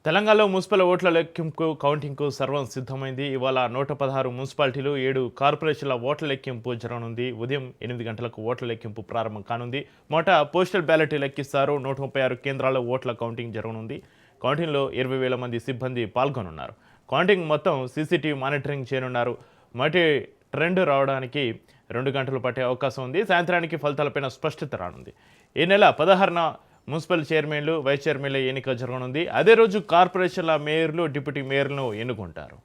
తెలంగాణలో మున్సిపల్ ఓట్ల లెక్కింపు కౌంటింగ్కు సర్వం సిద్ధమైంది. ఇవాళ 116 మున్సిపాలిటీలు, 7 కార్పొరేషన్ల ఓట్ల లెక్కింపు జరగనుంది. ఉదయం 8 గంటలకు ఓట్ల లెక్కింపు ప్రారంభం కానుంది. మొదట పోస్టల్ బ్యాలెట్ లెక్కిస్తారు. 136 కేంద్రాల్లో ఓట్ల కౌంటింగ్ జరగనుంది. కౌంటింగ్లో 20,000 మంది సిబ్బంది పాల్గొనున్నారు. కౌంటింగ్ మొత్తం సీసీటీవీ మానిటరింగ్ చేయనున్నారు. మొదటి ట్రెండ్ రావడానికి 2 గంటలు పట్టే అవకాశం ఉంది. సాయంత్రానికి ఫలితాలపైన స్పష్టత రానుంది. ఈ నెల 16న మున్సిపల్ చైర్మన్లు, వైస్ చైర్మన్ల ఎన్నిక జరగనుంది. అదే రోజు కార్పొరేషన్ల మేయర్లు, డిప్యూటీ మేయర్లను ఎన్నుకుంటారు.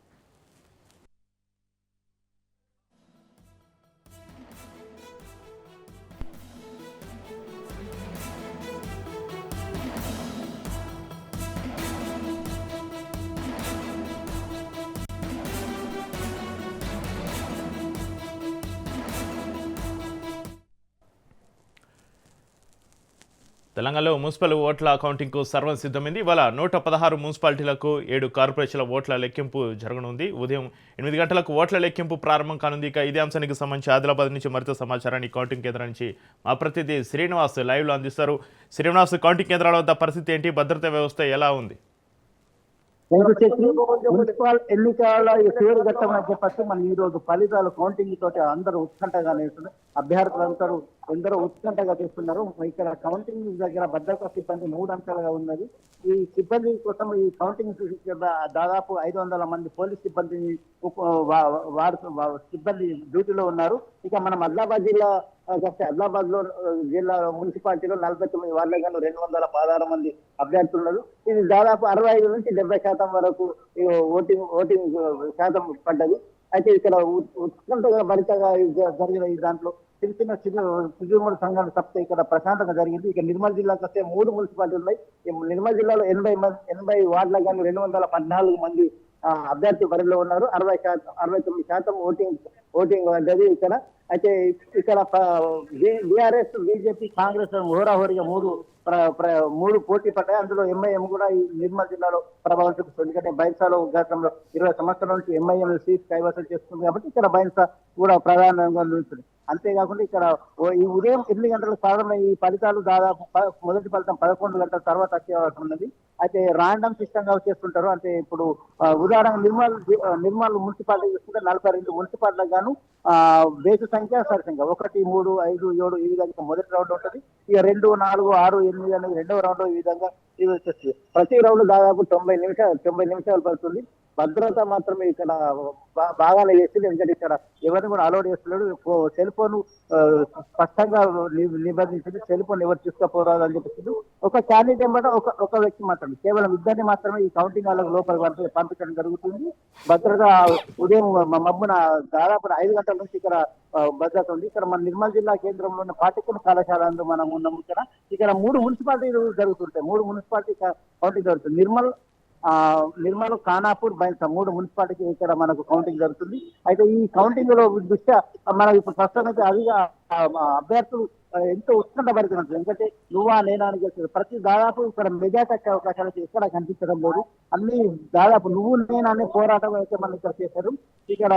తెలంగాణలో మున్సిపల్ ఓట్ల కౌంటింగ్కు సర్వం సిద్ధమైంది. ఇవాళ 116 మున్సిపాలిటీలకు, 7 కార్పొరేషన్ల ఓట్ల లెక్కింపు జరగనుంది. ఉదయం 8 గంటలకు ఓట్ల లెక్కింపు ప్రారంభం కానుంది. ఇక ఇదే అంశానికి సంబంధించి ఆదిలాబాద్ నుంచి మరింత సమాచారాన్ని కౌంటింగ్ కేంద్రం నుంచి మా ప్రతినిధి శ్రీనివాస్ లైవ్లో అందిస్తారు. శ్రీనివాస్, కౌంటింగ్ కేంద్రాల వద్ద పరిస్థితి ఏంటి? భద్రతా వ్యవస్థ ఎలా ఉంది? మున్సిపల్ ఎన్నికల చివరి ఘట్టం అని చెప్పచ్చు. మనం ఈ రోజు ఫలితాలు కౌంటింగ్ తోటి అందరూ ఉత్కంఠగా నేస్తున్నారు. అభ్యర్థులందరూ ఎందరో ఉత్కంఠగా చేస్తున్నారు. ఇక్కడ కౌంటింగ్ దగ్గర భద్రతా సిబ్బంది 3 అంశాలుగా ఉన్నది. ఈ సిబ్బంది కోసం ఈ కౌంటింగ్ దాదాపు 500 మంది పోలీస్ సిబ్బందిని సిబ్బంది డ్యూటీలో ఉన్నారు. ఇక మనం ఆదిలాబాద్ జిల్లా ఆదిలాబాద్ లో జిల్లా మున్సిపాలిటీలో 49 వార్డులలో 216 మంది అభ్యర్థులు ఉన్నారు. ఇది దాదాపు 65 నుంచి 70% వరకు ఓటింగ్ శాతం పడ్డది. అయితే ఇక్కడ ఉత్కంఠగా భరితగా జరిగిన ఈ దాంట్లో చిన్న చిన్న సంఘాలు తప్పితే ఇక్కడ ప్రశాంతంగా జరిగింది. ఇక నిర్మల్ జిల్లాకు వస్తే 3 మున్సిపాలిటీలు ఉన్నాయి. ఈ నిర్మల్ జిల్లాలో 80 వార్డుల కానీ 214 మంది అభ్యర్థి బరిలో ఉన్నారు. 69% ఓటింగ్ పడ్డది ఇక్కడ. అయితే ఇక్కడ బీఆర్ఎస్, బీజేపీ, కాంగ్రెస్ హోరాహోరీగా మూడు పోటీ పడ్డాయి. అందులో ఎంఐఎం కూడా ఈ నిర్మల్ జిల్లాలో ప్రభావం చూపిస్తుంది. ఎందుకంటే బైన్సాలో గతంలో 20 సంవత్సరాల నుంచి ఎంఐఎం సీట్ కైవసం చేస్తుంది కాబట్టి ఇక్కడ బైన్సా కూడా ప్రధానంగా నిలుస్తుంది. అంతేకాకుండా ఇక్కడ ఈ ఉదయం 8 గంటలకు ప్రారంభమైన ఈ ఫలితాలు దాదాపు మొదటి ఫలితం 11 గంటల తర్వాత వచ్చే అవకాశం ఉన్నది. అయితే రాండమ్ సిస్టమ్ గా చేస్తుంటారు. అంటే ఇప్పుడు ఉదాహరణ నిర్మల్ మున్సిపాలిటీ చూసుకుంటే 42 మున్సిపాలిటీలకు గాను బేసు సంఖ్య, సరి సంఖ్య 1, 3, 5, 7 ఈ విధంగా మొదటి రౌండ్ ఉంటుంది. ఇక 2, 4, 6, 8 అనేది రెండవ రౌండ్ ఈ విధంగా ఇది వచ్చేస్తుంది. ప్రతి రౌండ్ దాదాపు 90 నిమిషాలు పడుతుంది. భద్రత మాత్రమే ఇక్కడ బాగానే చేస్తుంది. ఎందుకంటే ఇక్కడ ఎవరిని కూడా అలౌడ్ చేస్తున్నాడు. సెల్ ఫోన్ స్పష్టంగా నిబంధించింది. సెల్ ఫోన్ ఎవరు తీసుకుపోరాదు అని చెప్పేసి ఒక క్యాండిడేట్ ఏమంటే ఒక వ్యక్తి మాత్రమే, కేవలం ఇద్దరిని మాత్రమే ఈ కౌంటింగ్ హాల్లకు లోపలికి పంపించడం జరుగుతుంది. భద్రత ఉదయం మబ్బున దాదాపు 5 గంటల నుంచి ఇక్కడ భద్రత ఉంది. ఇక్కడ మన నిర్మల్ జిల్లా కేంద్రంలో ఉన్న పాఠ్యక్రమ కళాశాలలో మనం ఉన్నాము. ఇక్కడ 3 మున్సిపాలిటీలు జరుగుతుంటాయి. 3 మున్సిపాలిటీ కౌంటింగ్ జరుగుతుంది. నిర్మల్, ఖానాపూర్, బైన్సా 3 మున్సిపాలిటీకి ఇక్కడ మనకు కౌంటింగ్ జరుగుతుంది. అయితే ఈ కౌంటింగ్ లో దృష్ట్యా మనకు ఇప్పుడు ప్రస్తుతం అయితే అదిగా అభ్యర్థులు ఎంతో ఉత్కంఠ భరితున్నారు. ఎందుకంటే నువ్వా నేనా అని చెప్తుంది. ప్రతి దాదాపు ఇక్కడ మెజార్టీ వచ్చే అవకాశాలు అయితే ఎక్కడ కనిపించడం లేదు. అన్ని దాదాపు నువ్వు నేనా అనే పోరాటం అయితే మనం ఇక్కడ చేశారు. ఇక్కడ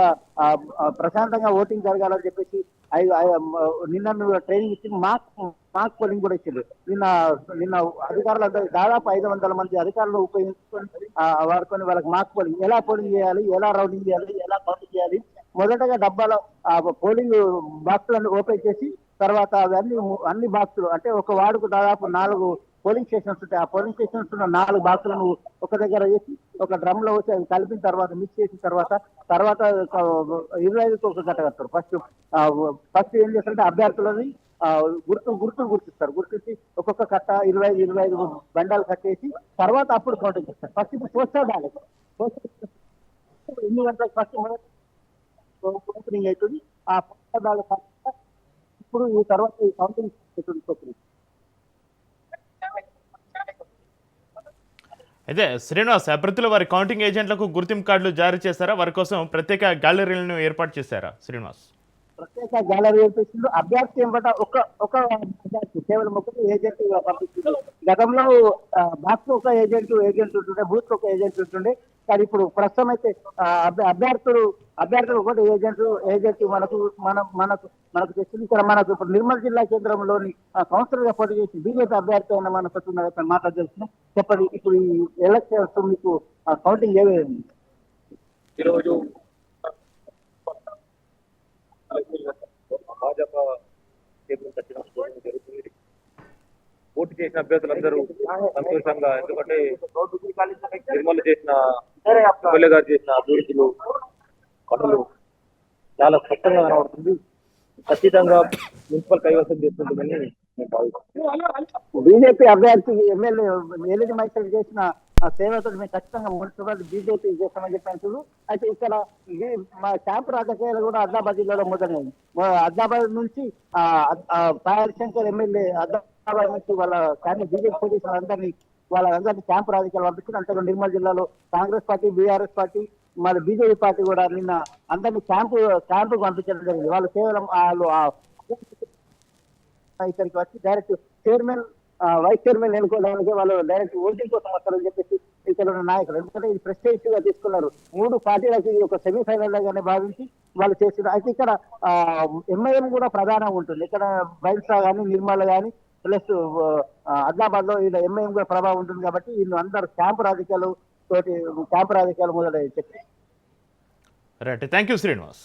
ప్రశాంతంగా ఓటింగ్ జరగాలని చెప్పేసి నిన్న ట్రైనింగ్ ఇచ్చి మాక్ పోలింగ్ కూడా ఇచ్చింది. నిన్న అధికారులు దాదాపు 500 మంది అధికారులు ఉపయోగించుకొని వాడుకొని వాళ్ళకి మాక్ పోలింగ్ ఎలా పోలింగ్ చేయాలి, ఎలా రౌండింగ్ చేయాలి, ఎలా కౌంటింగ్ చేయాలి, మొదటగా డబ్బాలో పోలింగ్ బాక్సులను ఓపెన్ చేసి తర్వాత అన్ని బాక్సులు అంటే ఒక వార్డుకు దాదాపు 4 పోలింగ్ స్టేషన్స్ ఉంటాయి. ఆ పోలింగ్ స్టేషన్స్ ఉన్న 4 బాక్సులను ఒక దగ్గర వేసి ఒక డ్రమ్ లో వచ్చి అవి కలిపిన తర్వాత మిక్స్ చేసిన తర్వాత 25కి ఒక గంట కడతారు. ఫస్ట్ ఏం చేస్తారంటే అభ్యర్థులని గుర్తిస్తారు. గుర్తించి ఒక్కొక్క కట్ట 25 బండాలు కట్టేసి తర్వాత అప్పుడు కౌంటింగ్ చేస్తారు. ఫస్ట్ ఇప్పుడు పోస్టర్ బ్యాలెట్ 8 గంటలకు ఫస్ట్ ఓపెనింగ్ అవుతుంది. ఆ పోస్టర్ బ్యాలెట్ ఇప్పుడు ఈ తర్వాత ఈ కౌంటింగ్ అవుతుంది. అయితే శ్రీనివాస్, అభ్యర్థులు వారి కౌంటింగ్ ఏజెంట్లకు గుర్తింపు కార్డులు జారీ చేశారా? వారి కోసం ప్రత్యేక గ్యాలరీలను ఏర్పాటు చేశారా శ్రీనివాస్? ప్రత్యేక గ్యాలరీ ఏర్పిస్తుంది. అభ్యర్థి ఎంబట ఒక అభ్యర్థి కేవలం ఒకటి ఏజెంట్ పంపిస్తుంది. గతంలో బాక్స్ ఒక ఏజెంట్ ఉంటుండే, బూత్ ఒక ఏజెంట్ ఉంటుండే. కానీ ఇప్పుడు ప్రస్తుతం అయితే అభ్యర్థులు ఒకటి ఏజెంట్ మనకు తెచ్చింది. ఇక్కడ మనకు ఇప్పుడు నిర్మల్ జిల్లా కేంద్రంలోని కౌన్సిలర్ గా పోటీ చేసి బీజేపీ అభ్యర్థి అయిన మనతో మాట్లాడుతున్నాం. చెప్పండి, ఇప్పుడు ఈ ఎలక్షన్స్ మీకు కౌంటింగ్ ఏమేమి? ఈరోజు భాజపా జరుగుతుంది. పోటీ చేసిన అభ్యర్థులందరూ సంతోషంగా, ఎందుకంటే నిర్మల్ చేసిన ఎమ్మెల్యే గారు చేసిన అభివృద్ధులు పనులు చాలా స్పష్టంగా కనబడుతుంది. ఖచ్చితంగా మున్సిపల్ కైవసం చేస్తుంటుందని నేను భావిస్తున్నాను. బీజేపీ అభ్యర్థి ఎమ్మెల్యే మైసూరు చేసిన సేవతో మేము ఖచ్చితంగా మున్సిపల్ బీజేపీ చేస్తామని చెప్పారు. అయితే ఇక్కడ మా క్యాంప్ రాజకీయాలు కూడా ఆదిలాబాద్ జిల్లాలో మొదలైంది. ఆదిలాబాద్ నుంచి పాయల్ శంకర్ ఎమ్మెల్యే ఆదిలాబాద్ నుంచి బీజేపీ పోటీ వాళ్ళందరినీ క్యాంప్ రాజకీయాలు పంపించారు. అంతలో నిర్మల్ జిల్లాలో కాంగ్రెస్ పార్టీ, బీఆర్ఎస్ పార్టీ, మరి బీజేపీ పార్టీ కూడా నిన్న అందరినీ క్యాంపుకు పంపించడం జరిగింది. వాళ్ళు కేవలం ఇక్కడికి వచ్చి డైరెక్ట్ వైస్ చైర్మన్ ఎన్నుకోవడానికి వాళ్ళు డైరెక్ట్ ఓటింగ్ కోసం వస్తారని చెప్పేసి ఇక్కడ ఉన్న నాయకులు, ఎందుకంటే ఇది ప్రెస్టేజ్ గా తీసుకున్నారు. 3 పార్టీలకి ఇది ఒక సెమీఫైనల్ లాగానే భావించి వాళ్ళు చేస్తున్నారు. అయితే ఇక్కడ ఎంఐఎం కూడా ప్రధానంగా ఉంటుంది. ఇక్కడ బైల్సా కానీ, నిర్మల్ కానీ, ప్లస్ ఆదిలాబాద్ లో ఇలా ఎంఐఎం కూడా ప్రభావం ఉంటుంది. కాబట్టి వీళ్ళు అందరూ క్యాంపు రాజకీయాలు మొదలయ్యే చెప్పి రైట్, థ్యాంక్ యూ శ్రీనివాస్.